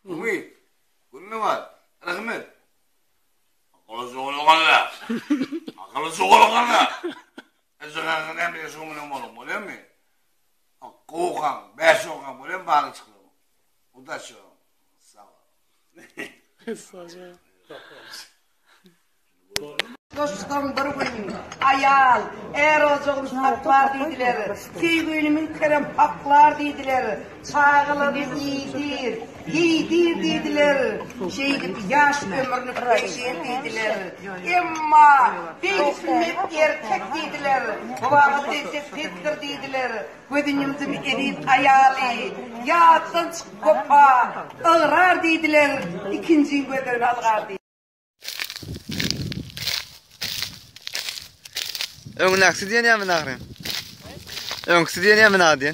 Umi, ne var? Rahmet. Akıllı soğulanlar. Akıllı soğulanlar. Ezra ne bir soğulan olur mu mi? Kokan, beş kokan böyle bağlı çıkıyor. O da şu. Sağ ol. Sağ ol. Dostlarım bir gün ayal, erozog'un paklar deydiler, keygöyünümün kerem paklar deydiler, çağıları giydir deydiler, şeydip yaş ömrünü paylaşın deydiler, emma değilsinmep erkek deydiler, babamı desek pettir deydiler, gözünümüzün edip ayali, yatsan çıkıp kopa, ığrar deydiler, ikinci gözlerini algar deydiler. Öňüňki diýen ýa-da nähre? Öňüňki diýen ýa-da nähre?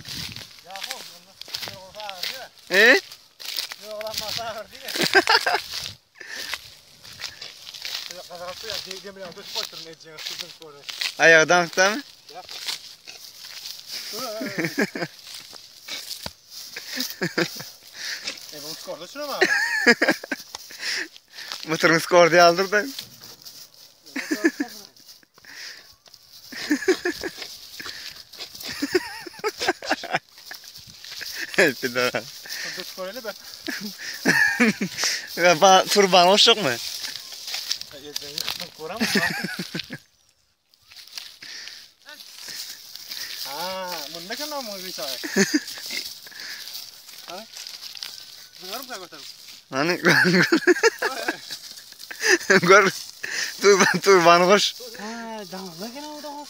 Ayagdan tutamy? Bu skorda şuna Motoruň skordy aldyrdy. Bir daha. Skoreli be. Ya turban hoşuk mu? Koram. Bunda kan mı bir şey? Ha? Bunları mı götürdün? Hani gör turban hoş. Damla gene o da hoş.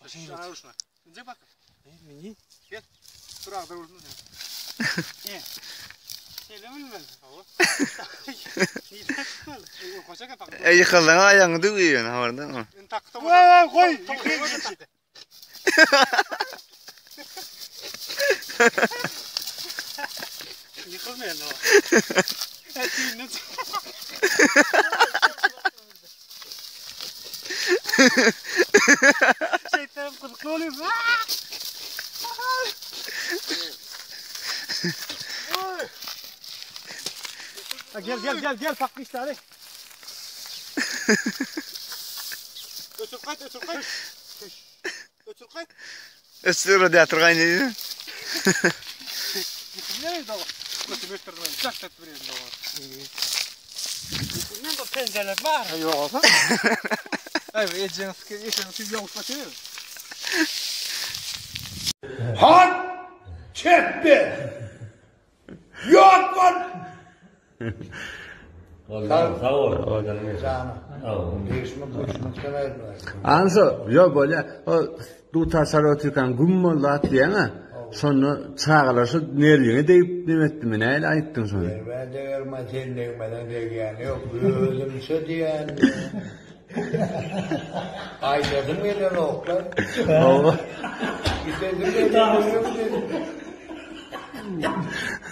Başın şuna. Gel bak. Mini. Gel. Dur ağda vurdun sen. Gel. Gelemin mi? Koşa kapak. Yıkıldın ayağını duyuyorsun orada mı? Koy. Yıkılmıyor ne o? Şeytanım kılıklı oluyor. Gel faklı işte hadi. Ötür kayt. Ötür kayt. Ötür radyatör kaynıyor. Nereye dava? Götürmek istedim ben. Çak vereyim dava. Ne bu pencereler var? Yok. Evet, eceniz yok bakıyor. Han! Çeppe! Yok lan! Sağ ol. Anso, yo böyle o du tasarruftan gummolat diyene sonra çağlarsa nereye deyip demetti mi neyle ayıttın sonra? Ben de görmedim demeden de yani yok gözüm södiyen. Ayladım gelen oklar. Allah. İstedim de dedim.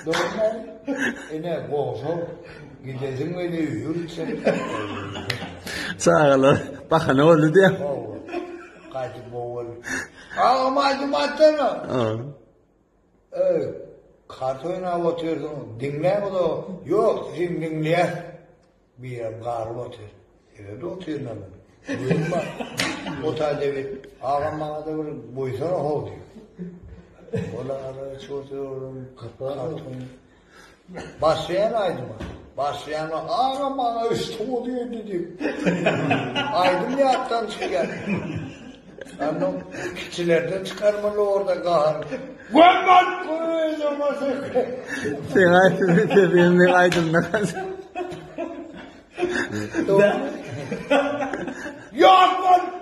Normal. Ne boğazım. Gidesim öyle yürüyüşüm. Çağlar bakın ne oldu diye. Kaçıp boğulur. Ağamacım attığını. Kart oynayıp oturdum. Dinler mi o? Yok sizin dinleyen. Bir yer bağırıp otur. Öyle de oturuyor lan. Buyurun bak. Otelde bir ağam bana da bir boysana hol diyor. Ola arası oturuyorum. Kart oynuyor. Başlayan aydım. Başlayan ağam bana üstüm oluyor dedim. Aydım yattan çıkıyor. Annem küçülerden çıkarmalı orada kahır. Gömmen koyacağım. Sen aydın benim aydınlık. Yok lan!